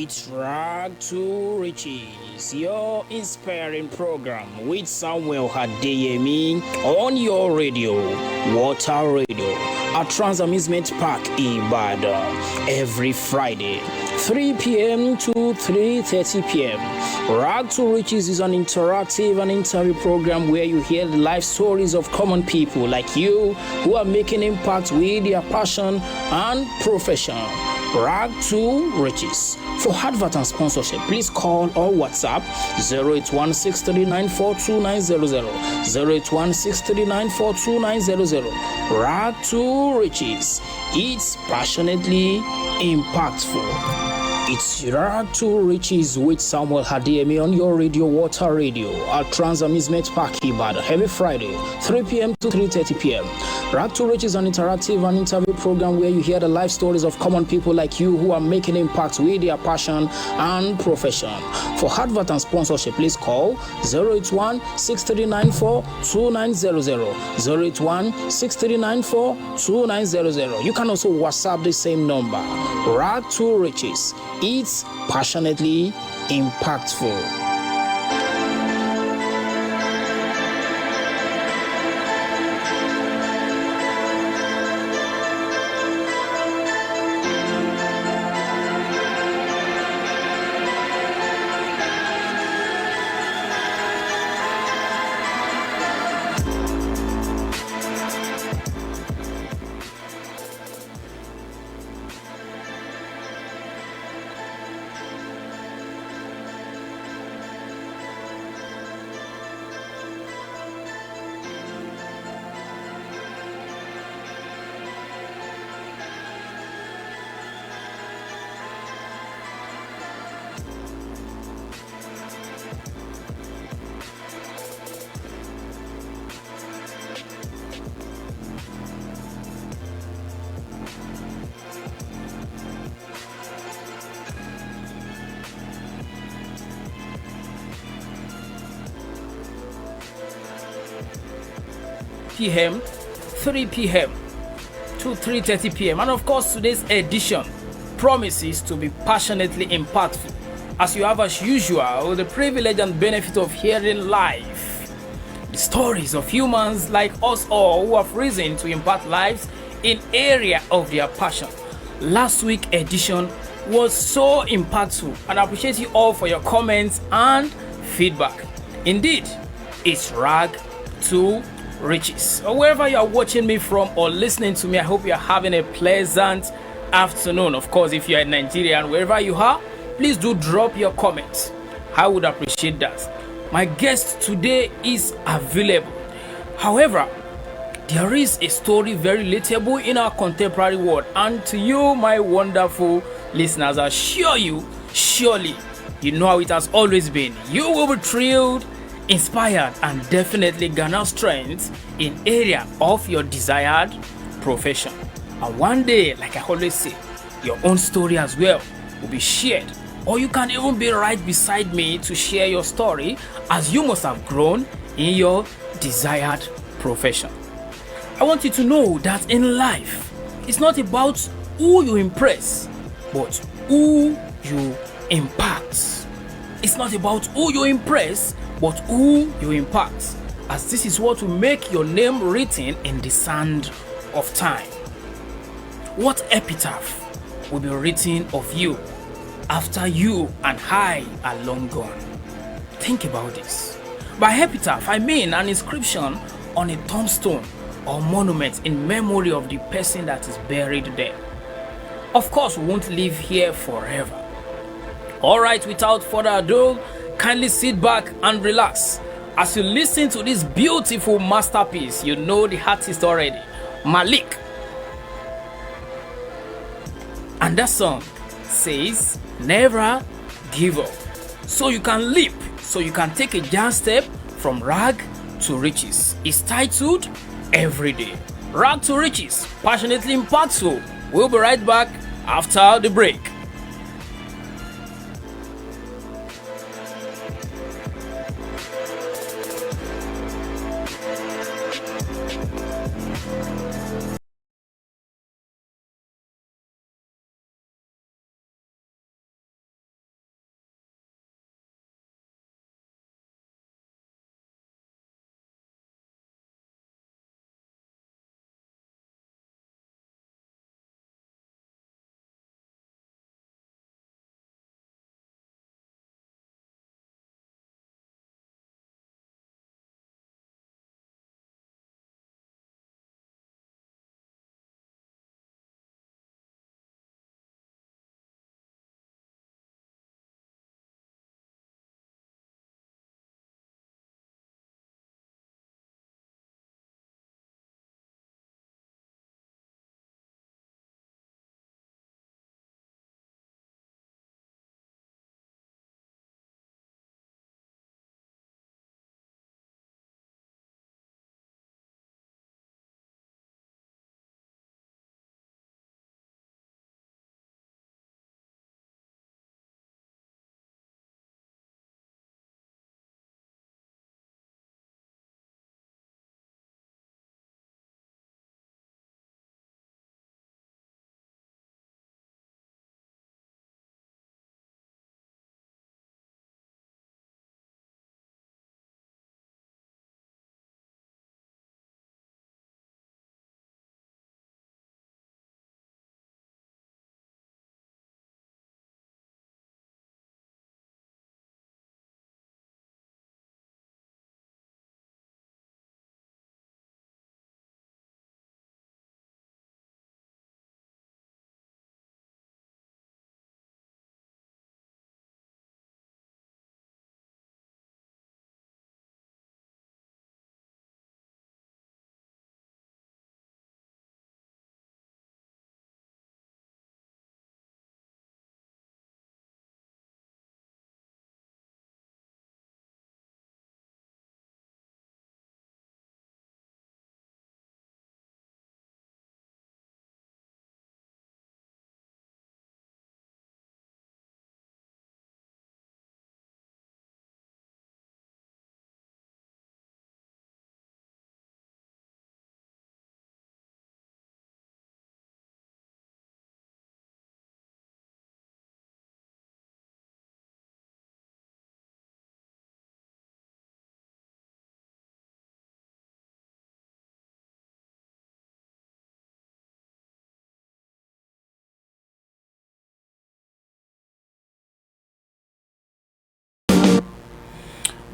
It's Rag to Riches, your inspiring program with Samuel Hadeyemi on your radio, Water Radio, at Trans Amusement Park, Ibadan, every Friday, 3 p.m. to 3:30 p.m. Rag to Riches is an interactive and interview program where you hear the life stories of common people like you who are making impact with their passion and profession. Rag to Riches. For advert and sponsorship, please call or WhatsApp 08163942900, 08163942900. Rag to Riches. It's passionately impactful. It's Rag to Riches with Samuel Hadeyemi on your radio, Water Radio, at Trans Amusement Park, Ibadan, every Friday, 3 p.m. to 3:30 p.m. Rag to Riches is an interactive and interview program where you hear the life stories of common people like you who are making impact with their passion and profession. For advert and sponsorship, please call 08163942900, 08163942900. You can also WhatsApp the same number. Rag to Riches. It's passionately impactful. p.m., 3 p.m. to 3:30 p.m. And of course, today's edition promises to be passionately impactful, as you have, as usual, the privilege and benefit of hearing live the stories of humans like us all who have risen to impact lives in area of their passion. Last week's edition was so impactful, and I appreciate you all for your comments and feedback. Indeed, it's Rag to Riches. Or wherever you are watching me from or listening to me, I hope you are having a pleasant afternoon. Of course, if you are in Nigeria and wherever you are, please do drop your comments. I would appreciate that. My guest today is available. However, there is a story very relatable in our contemporary world, and to you, my wonderful listeners, I assure you, surely you know how it has always been. You will be thrilled, inspired, and definitely garner strength in area of your desired profession. And one day, like I always say, your own story as well will be shared, or you can even be right beside me to share your story, as you must have grown in your desired profession. I want you to know that in life, it's not about who you impress, but who you impact. It's not about who you impress, but who you impact, as this is what will make your name written in the sand of time. What epitaph will be written of you after you and I are long gone? Think about this. By epitaph, I mean an inscription on a tombstone or monument in memory of the person that is buried there. Of course, we won't live here forever. Alright, without further ado, kindly sit back and relax as you listen to this beautiful masterpiece. You know the artist already, Malik. And that song says, never give up. So you can leap, so you can take a giant step from rag to riches. It's titled Every Day. Rag to Riches, passionately impactful. We'll be right back after the break.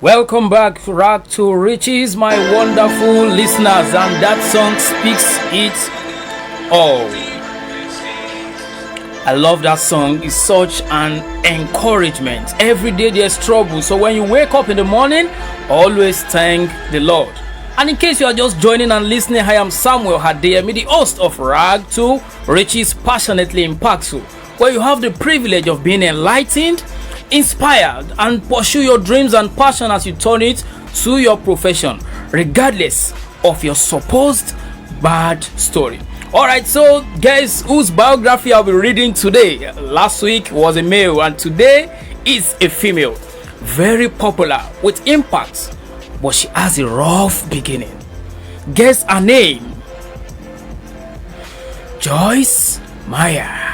Welcome back, Rag to Riches, my wonderful listeners, and that song speaks it all. I love that song. It's such an encouragement. Every day there's trouble, so when you wake up in the morning, always thank the Lord. And in case you are just joining and listening, I am Samuel Hadeyemi, the host of Rag to Riches, Passionately Impactful, where you have the privilege of being enlightened, inspired, and pursue your dreams and passion as you turn it to your profession, regardless of your supposed bad story. Alright, so guys, whose biography I'll be reading today? Last week was a male and today is a female. Very popular with impact, but she has a rough beginning. Guess her name? Joyce Meyer.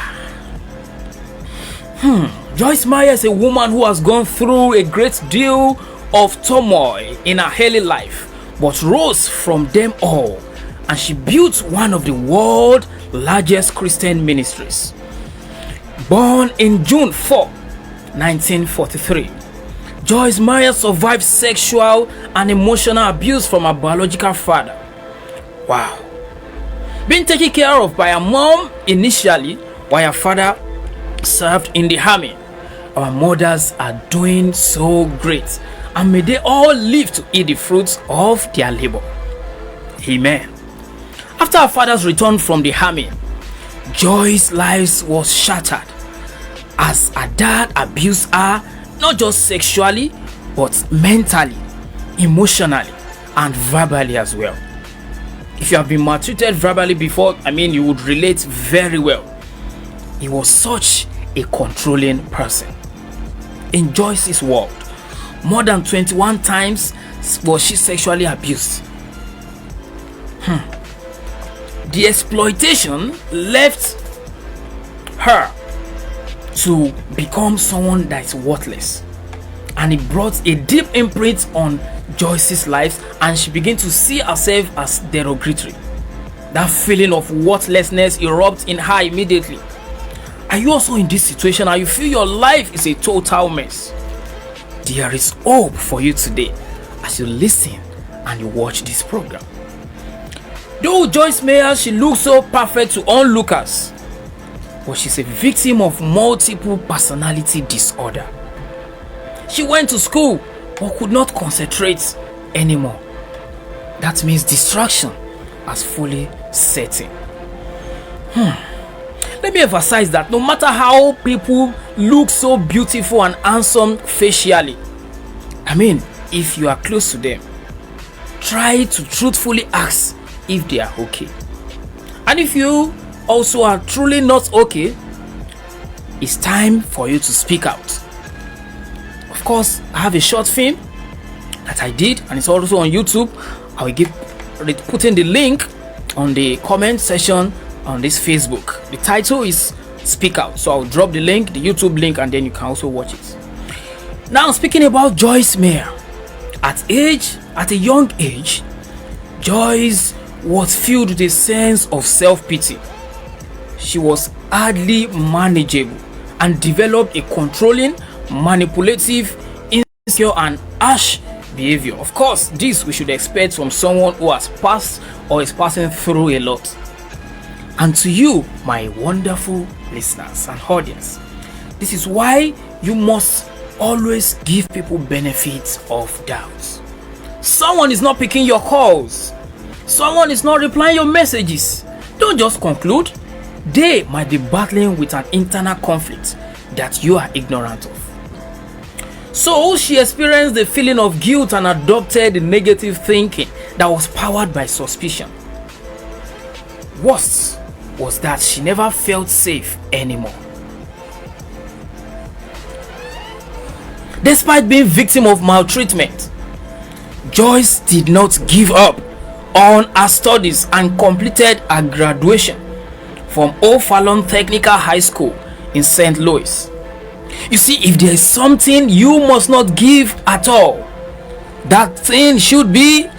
Joyce Meyer is a woman who has gone through a great deal of turmoil in her early life, but rose from them all, and she built one of the world's largest Christian ministries. Born in June 4, 1943, Joyce Meyer survived sexual and emotional abuse from her biological father. Wow. Being taken care of by her mom initially, while her father served in the army. Our mothers are doing so great, and may they all live to eat the fruits of their labor. Amen. After her father's return from the army, Joyce's life was shattered as her dad abused her, not just sexually, but mentally, emotionally, and verbally as well. If you have been maltreated verbally before, you would relate very well. He was such a controlling person. In Joyce's world, more than 21 times was she sexually abused. The exploitation left her to become someone that's worthless, and it brought a deep imprint on Joyce's life, and she began to see herself as derogatory. That feeling of worthlessness erupts in her immediately. Are you also in this situation and you feel your life is a total mess? There is hope for you today as you listen and you watch this program. Though Joyce Meyer, she looks so perfect to onlookers, but she's a victim of multiple personality disorder. She went to school but could not concentrate anymore. That means distraction has fully set in. Let me emphasize that no matter how people look so beautiful and handsome facially, if you are close to them, try to truthfully ask if they are okay. And if you also are truly not okay, it's time for you to speak out. Of course, I have a short film that I did, and it's also on YouTube. I will put in the link on the comment section on this Facebook. The title is Speak Out, so I'll drop the link, the YouTube link, and then you can also watch it. Now, speaking about Joyce Meyer, at a young age, Joyce was filled with a sense of self-pity. She was hardly manageable and developed a controlling, manipulative, insecure, and harsh behavior. Of course, this we should expect from someone who has passed or is passing through a lot. And to you, my wonderful listeners and audience, this is why you must always give people benefits of doubt. Someone is not picking your calls. Someone is not replying your messages. Don't just conclude. They might be battling with an internal conflict that you are ignorant of. So she experienced the feeling of guilt and adopted negative thinking that was powered by suspicion. Worst was that she never felt safe anymore. Despite being victim of maltreatment, Joyce did not give up on her studies and completed her graduation from O'Fallon Technical High School in St. Louis. You see, if there is something you must not give at all, that thing should be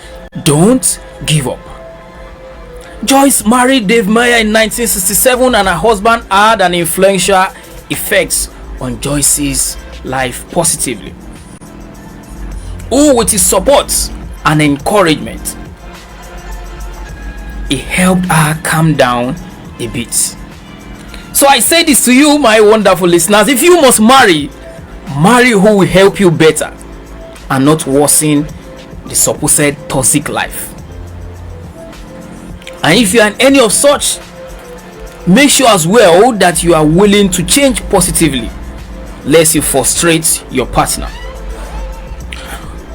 don't give up. Joyce married Dave Meyer in 1967, and her husband had an influential effect on Joyce's life positively. who with his support and encouragement, he helped her calm down a bit. So I say this to you, my wonderful listeners: if you must marry who will help you better and not worsen the supposed toxic life. And if you are in any of such, make sure as well that you are willing to change positively, lest you frustrate your partner.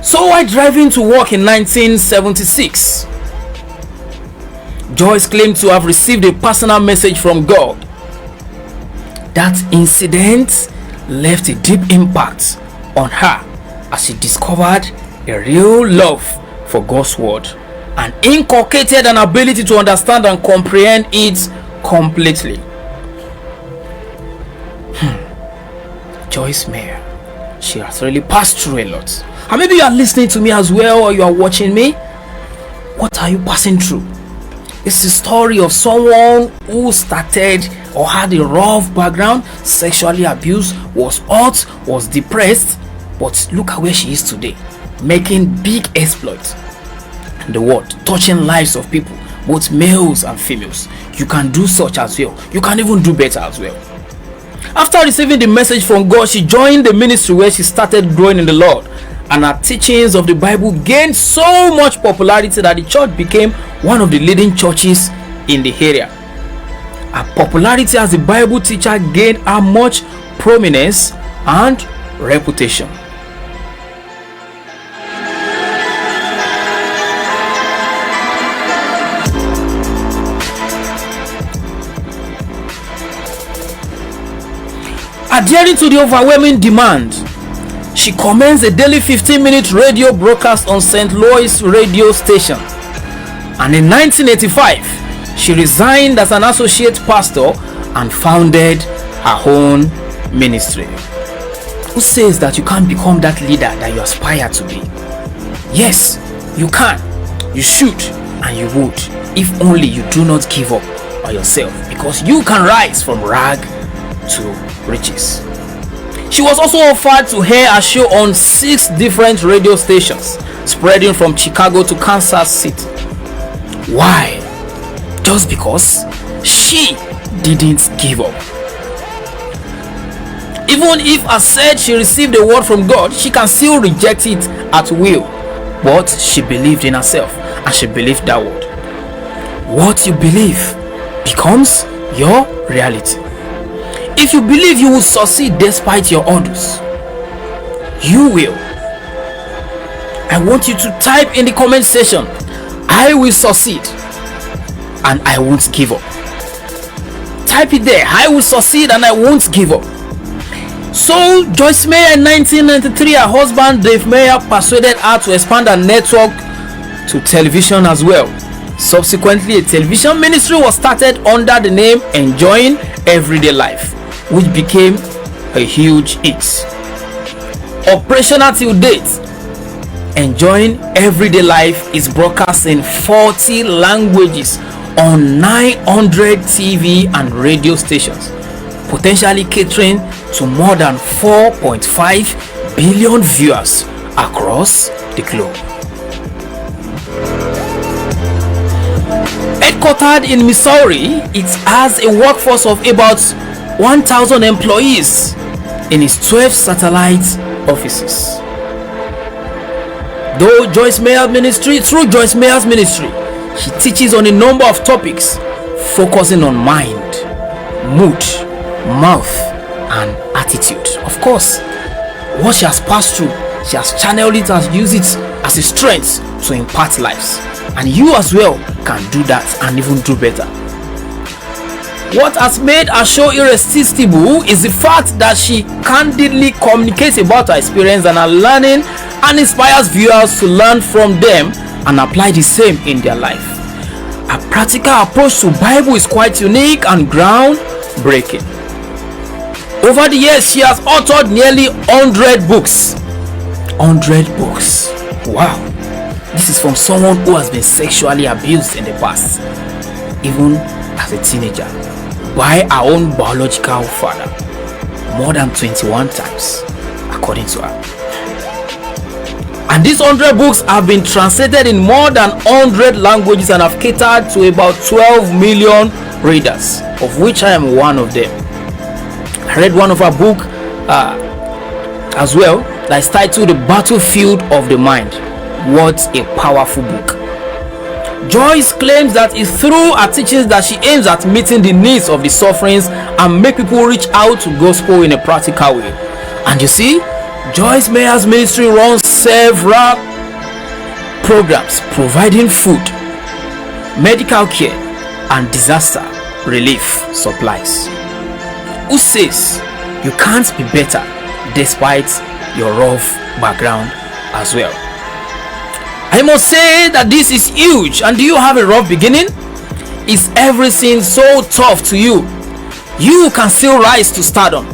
So while driving to work in 1976, Joyce claimed to have received a personal message from God. That incident left a deep impact on her as she discovered a real love for God's word and inculcated an ability to understand and comprehend it completely. Joyce Meyer, she has really passed through a lot. And maybe you are listening to me as well, or you are watching me. What are you passing through? It's the story of someone who started or had a rough background, sexually abused, was hurt, was depressed, but look at where she is today, making big exploits in the world, touching lives of people, both males and females. You can do such as well. You can even do better as well. After receiving the message from God, she joined the ministry where she started growing in the Lord, and her teachings of the Bible gained so much popularity that the church became one of the leading churches in the area. Her popularity as a Bible teacher gained her much prominence and reputation. Adhering to the overwhelming demand, she commenced a daily 15-minute radio broadcast on St. Louis radio station. And in 1985, she resigned as an associate pastor and founded her own ministry. Who says that you can't become that leader that you aspire to be? Yes, you can, you should, and you would, if only you do not give up on yourself, because you can rise from rag to riches. She was also offered to air a show on 6 different radio stations, spreading from Chicago to Kansas City. Why? Just because she didn't give up. Even if, as said, she received a word from God, she can still reject it at will. But she believed in herself, and she believed that word. What you believe becomes your reality. If you believe you will succeed despite your odds, you will. I want you to type in the comment section, I will succeed and I won't give up. Type it there, I will succeed and I won't give up. So Joyce Meyer in 1993, her husband Dave Meyer persuaded her to expand her network to television as well. Subsequently, a television ministry was started under the name Enjoying Everyday Life, which became a huge hit. Operational till date, Enjoying Everyday Life is broadcast in 40 languages on 900 TV and radio stations, potentially catering to more than 4.5 billion viewers across the globe. Headquartered in Missouri, it has a workforce of about 1,000 employees in its 12 satellite offices. Through Joyce Meyer's ministry, she teaches on a number of topics focusing on mind, mood, mouth, and attitude. Of course, what she has passed through, she has channeled it and used it as a strength to impart lives. And you as well can do that and even do better. What has made her show irresistible is the fact that she candidly communicates about her experience and her learning and inspires viewers to learn from them and apply the same in their life. Her practical approach to Bible is quite unique and groundbreaking. Over the years, she has authored nearly 100 books. 100 books. Wow. This is from someone who has been sexually abused in the past, even as a teenager, by her own biological father, more than 21 times, according to her. And these 100 books have been translated in more than 100 languages and have catered to about 12 million readers, of which I am one of them. I read one of her book as well that is titled The Battlefield of the Mind. What a powerful book. Joyce claims that it's through her teachings that she aims at meeting the needs of the sufferings and make people reach out to gospel in a practical way. And you see, Joyce Meyer's ministry runs several programs providing food, medical care, and disaster relief supplies. Who says you can't be better despite your rough background as well? I must say that this is huge. And do you have a rough beginning? Is everything so tough to you? You can still rise to stardom.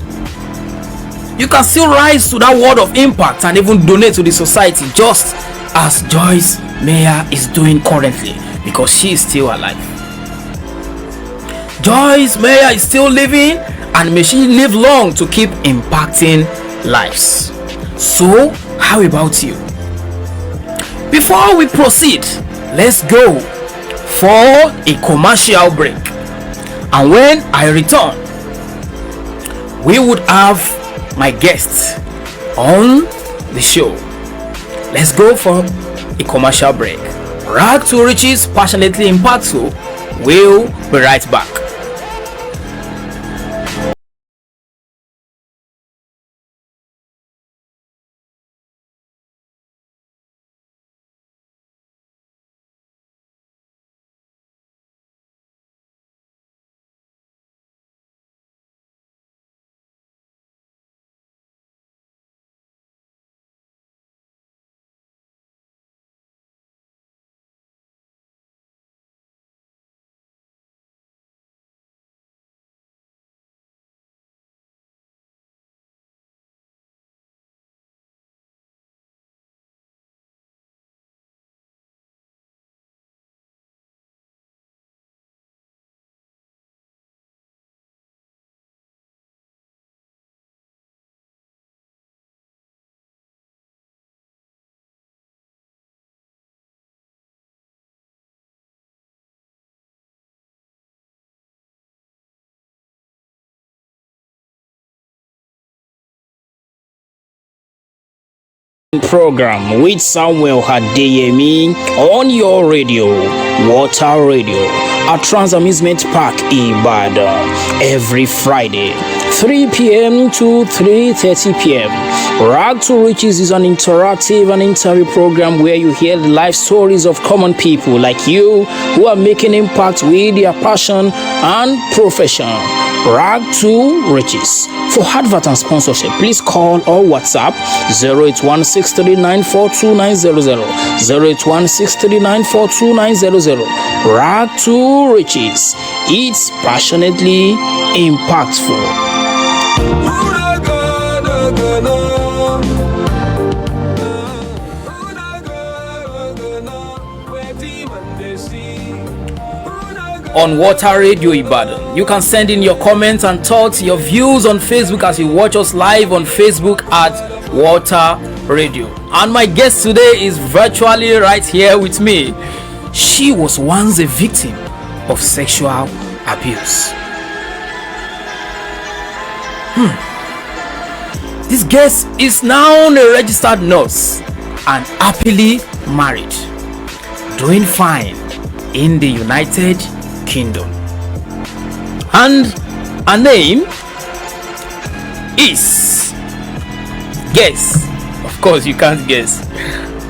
You can still rise to that word of impact and even donate to the society, just as Joyce Meyer is doing currently, because she is still alive. Joyce Meyer is still living, and may she live long to keep impacting lives. So, how about you? Before we proceed, let's go for a commercial break. And when I return, we would have my guests on the show. Let's go for a commercial break. Rag to Riches, passionately impactful. We'll be right back. Program with Samuel Hadeyemi on your radio, Water Radio, at Trans Amusement Park Ibadan, every Friday 3 p.m. to 3:30 p.m. Rag to Riches is an interactive and interview program where you hear the life stories of common people like you who are making impact with their passion and profession. Rag to Riches. For advert and sponsorship, please call or WhatsApp 08163942900, 08163942900. Rag to Riches. It's passionately impactful. On Water Radio Ibadan, you can send in your comments and thoughts, your views on Facebook as you watch us live on Facebook at Water Radio. And my guest today is virtually right here with me. She was once a victim of sexual abuse. This guest is now a registered nurse and happily married, doing fine in the United Kingdom. And her name is, guess, of course you can't guess,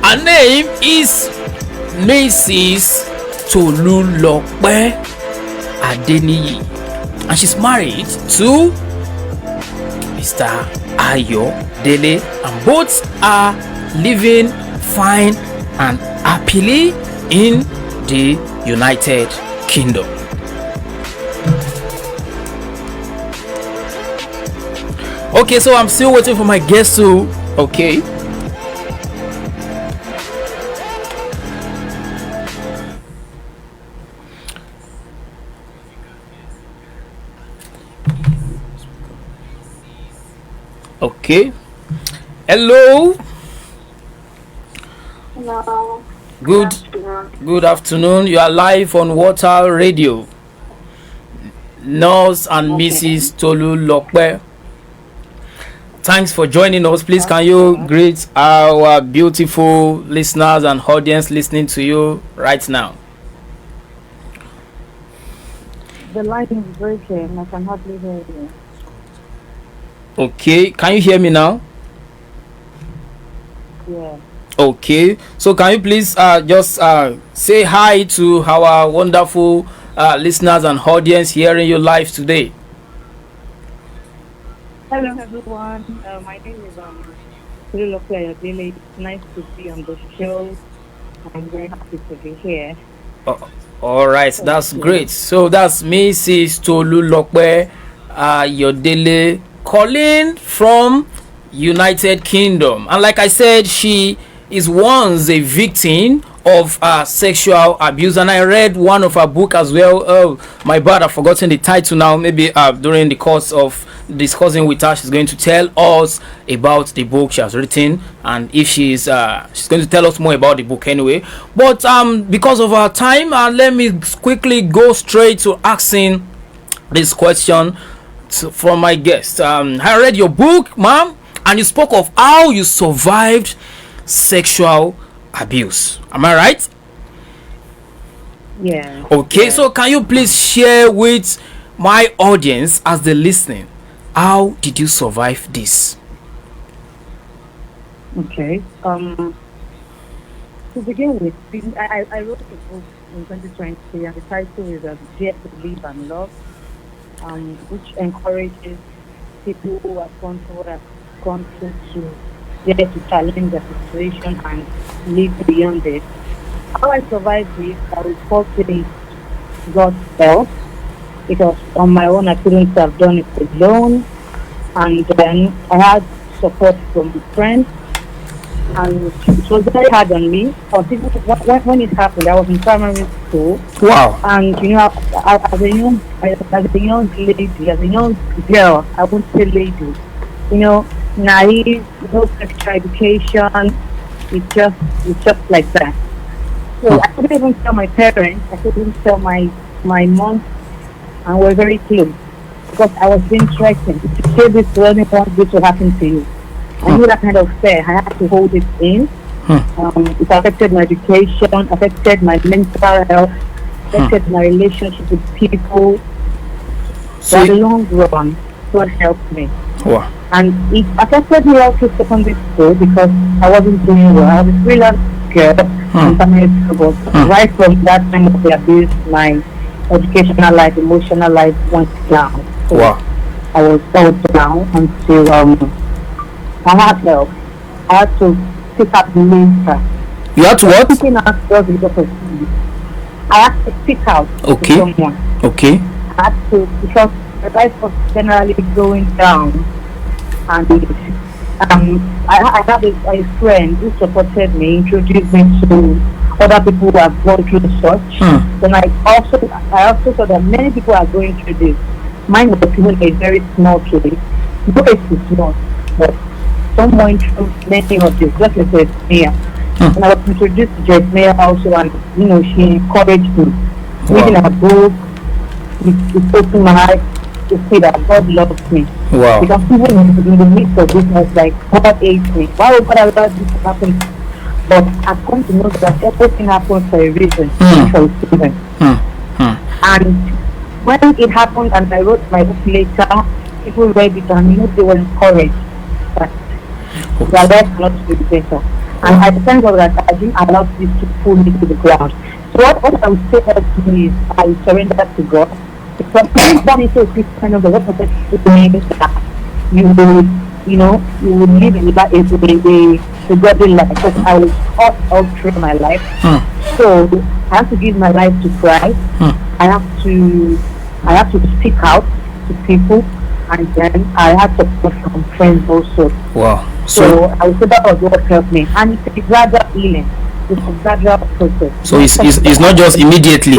her name is Mrs. Tolulope Adeniyi, and she's married to Mr. Ayo Dele, and both are living fine and happily in the United Kingdom. Okay, so I'm still waiting for my guest to okay. Okay. Hello. Hello. Good Good afternoon. good afternoon. You are live on Water Radio. Nurse and Okay. Mrs. Tolu Lokpe. Thanks for joining us. Please, can you Okay. greet our beautiful listeners and audience listening to you right now? The line is breaking. I can hardly hear you. Okay, can you hear me now? Yeah. Okay, so can you please just say hi to our wonderful listeners and audience hearing you live today? Hello, everyone. My name is Tolulope Ayodele. It's nice to be on the show. I'm very happy to be here. Uh, all right, Thank that's you. great. So that's Mrs. Tolu Lokpe Yodele calling from United Kingdom, and like I said, she is once a victim of sexual abuse, and I read one of her book as well. Oh, my bad, I've forgotten the title now. Maybe during the course of discussing with her, she's going to tell us about the book she has written, and if she's going to tell us more about the book anyway. But because of our time, let me quickly go straight to asking this question from my guest. I read your book, ma'am, and you spoke of how you survived sexual abuse. Am I right? Yeah. Okay, Yeah. so can you please share with my audience as they're listening, how did you survive this? Okay. To begin with, I wrote a book in 2020, and the title is Dare to Live and Love, which encourages people who have gone through what I've gone through to dare to challenge the situation and live beyond it. How I survived this, I will first say God's help, because on my own I couldn't have done it alone. And then I had support from friends, and it was very hard on me. But when it happened, I was in primary school, Wow. and as a young lady, as a young girl, I won't say lady, naive, no sexual education. It's just like that. So I couldn't even tell my parents. I couldn't tell my mom, and we're very close because I was being threatened. If you say this to anyone, this will happen to you. I knew that kind of fear. I had to hold it in. It affected my education, affected my mental health, affected my relationship with people. So For the long run, God helped me. wow. And it affected me also secondary school because I wasn't doing well. I was a freelance girl in primary school. But right from that time of the abuse, my educational life, emotional life went down. So Wow. I was down until I had help. I had to pick up later. You had to what? Picking out was because of I had to pick out Okay. someone. Okay. I had to, because the life was generally going down, and I had a friend who supported me, introduced me to other people who have gone through such. Then I also saw that many people are going through this. Mine was even a very small case. No, it's small, but someone through many of this, just like Jesmia. And I was introduced to Jesmia also, and she encouraged me. Reading her book, it opened my eyes to see that God loves me. Wow. Because even in the midst of this, I was like, God hates me. Why would God allow this to happen? But I've come to know that everything happens for a reason, for a season. And when it happened, and I wrote my book later, people read it, and they were encouraged that their life cannot be better. And I thank God that I didn't allow this to pull me to the ground. So what I would say to me is I surrender to God. Because when you born into a Christian, what protects means that you will, you will live a godly life. Because I was taught all through my life. So I have to give my life to Christ. I have to speak out to people, and then I have support from friends also. Wow. So I would say that was what helped me, and it's a gradual healing. It's a gradual process. So it's not just immediately.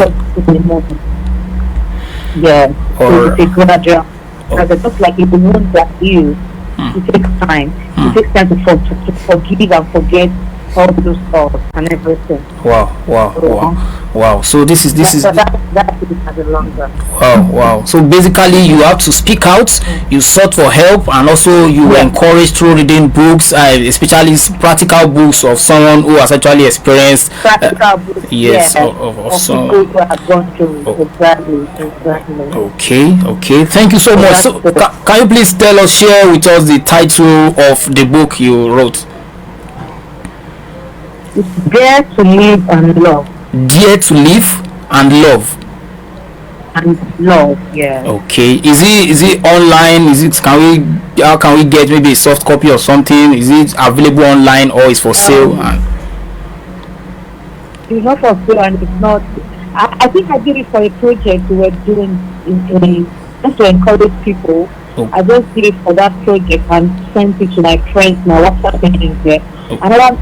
Yeah, Or it's a gradual. Because just like if the wounds that heal, it takes time. It takes time to forgive and forget all those thoughts and everything. Wow, wow, So, wow, wow. So this is that is at the long run. wow, wow. So basically, you have to speak out, you sought for help, and also you were Yeah. encouraged through reading books, especially practical books of someone who has actually experienced. Practical books, Yes, yeah, of of some. people who have gone through. Oh. Exactly. Okay, okay. Thank you so So much. that's So, it. can you please share with us the title of the book you wrote? It's Dare to Live and Love. Dare to live and love. And love, yeah. Okay. Is it online? Is it can we how can we get maybe a soft copy or something? Is it available online or is for sale? Um, And it's not for sale and it's not. I think I did it for a project we were doing just to encourage people. Oh. I just did it for that project and sent it to my friends, my WhatsApp pages there. Oh. I never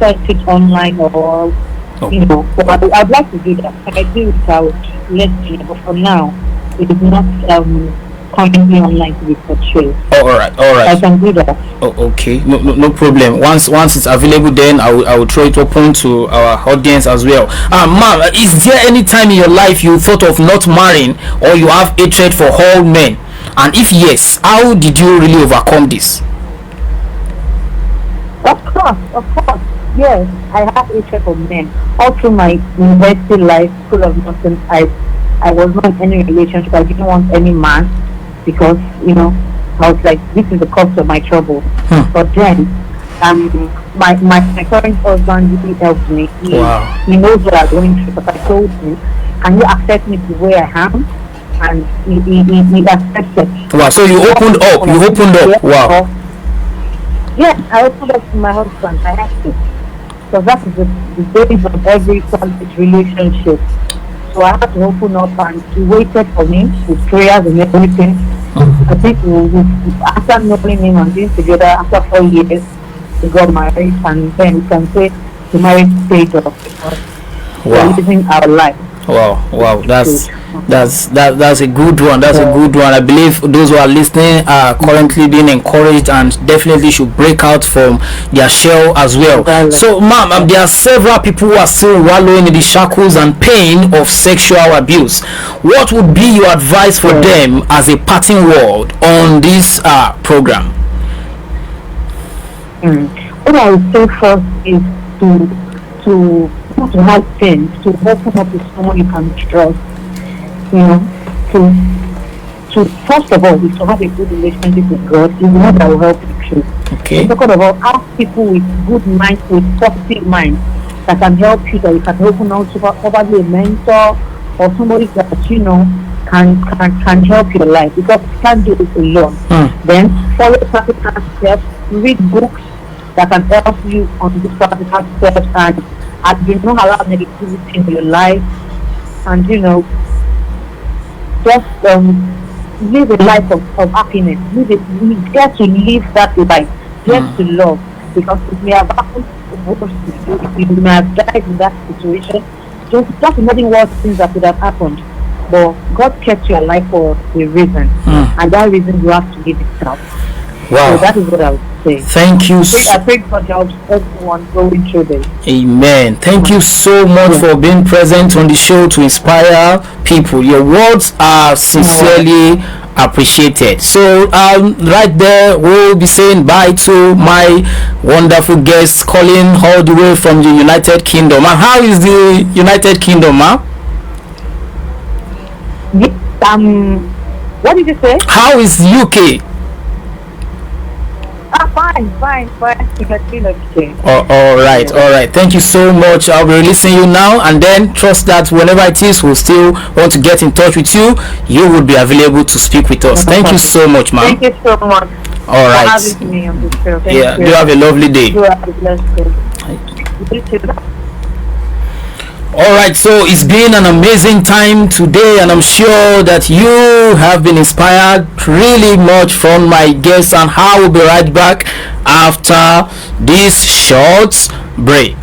sent it online or, Oh. but I'd like to do that. If I do it, I would let you know. But for now, it is not currently online to be purchased. oh, all I right. can do that. Oh, okay. No problem. Once it's available, then I will throw it open to our audience as well. Ma'am, is there any time in your life you thought of not marrying or you have hatred for all men? And if yes, how did you really overcome this? Of course. Yes, I have hatred for men. All through my university life, school of nursing, I was not in any relationship. I didn't want any man because, I was like, this is the cause of my trouble. But then, my current husband really helped me. Wow. He knows what I'm going through, but I told him, can you accept me the way I am? And he accepted. Wow. So you opened up. You opened up. Wow. Yes, I opened up to my husband. I have to. Because that is the base of every conflict relationship. So I had to open up and he waited for me with prayers and everything. I think after knowing him and being together after 4 years, we got married and then we can say the marriage stage of Wow. living our life. Wow, that's a good one. That's a good one. I believe those who are listening are currently being encouraged and definitely should break out from their shell as well. So, ma'am, there are several people who are still wallowing in the shackles and pain of sexual abuse. What would be your advice for them as a parting word on this program? What I would say first is to have things, to open up with someone you can trust, to first of all is to have a good relationship with God. Is the one that will help you through. Okay. Second of all, ask people with good minds, with positive minds that can help you, that you can open out to, probably a mentor or somebody that can help your life, because you can't do it alone. Then follow practical steps, read books that can help you on these practical steps, and allow negativity in your life, and just live a life of happiness. Dare to live that life, dare to love, because it may have happened worse to you, you may have died in that situation. Just imagine what things that could have happened, but God kept you alive for a reason, and that reason you have to live it out. Wow. So that is what I would say. Thank you. I pray God helps everyone going through this. Amen. Thank you so much for being present on the show to inspire people. Your words are sincerely appreciated. So right there, we'll be saying bye to my wonderful guest calling all the way from the United Kingdom. And how is the United Kingdom, ma'am? What did you say? How is UK? Fine. Okay. All right. Thank you so much. I'll be releasing you now, and then trust that whenever it is we'll still want to get in touch with you, you will be available to speak with us. Thank you so much, ma'am. Thank you so much. All right. For having me on the show. Thank you. Do have a lovely day. You have a blessed day. You too. All right, so it's been an amazing time today, and I'm sure that you have been inspired really much from my guests, and I will be right back after this short break.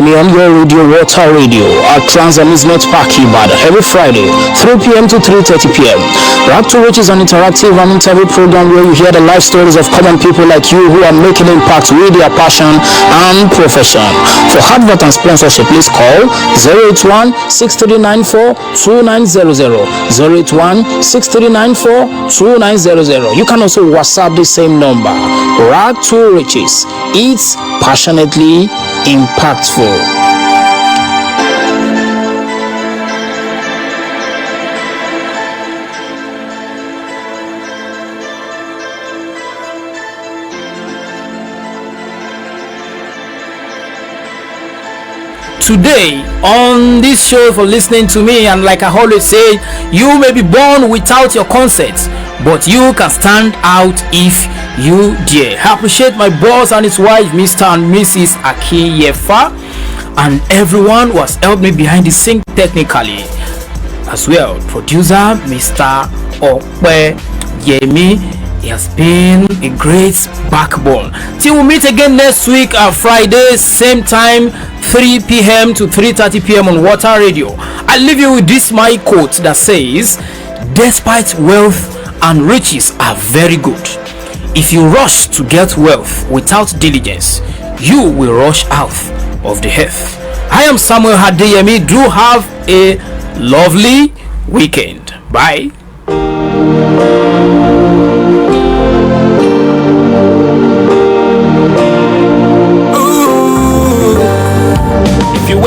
me on your radio, Water Radio, at Trans Amusement Park, Ibadan, every Friday, 3 p.m. to 3:30 p.m. Rock to Rich is an interactive and interview program where you hear the life stories of common people like you who are making impact with their passion and profession. For advert and sponsorship, please call 081-6394-2900, 081-6394-2900. You can also WhatsApp the same number. Rock to Riches. It's passionately impactful. Today on this show for listening to me, and like I always say, you may be born without your consent, but you can stand out if you dare. I appreciate my boss and his wife, Mr. and Mrs. Akiyefa, and everyone who has helped me behind the scene technically as well. Producer Mr. Okwe Yemi, he has been a great backbone. Till we meet again next week, Friday, same time, 3 p.m. to 3:30 p.m. on Water Radio. I leave you with this my quote that says, despite wealth and riches are very good, if you rush to get wealth without diligence, you will rush out of the earth. I am Samuel Hadeyemi. Do have a lovely weekend. Bye.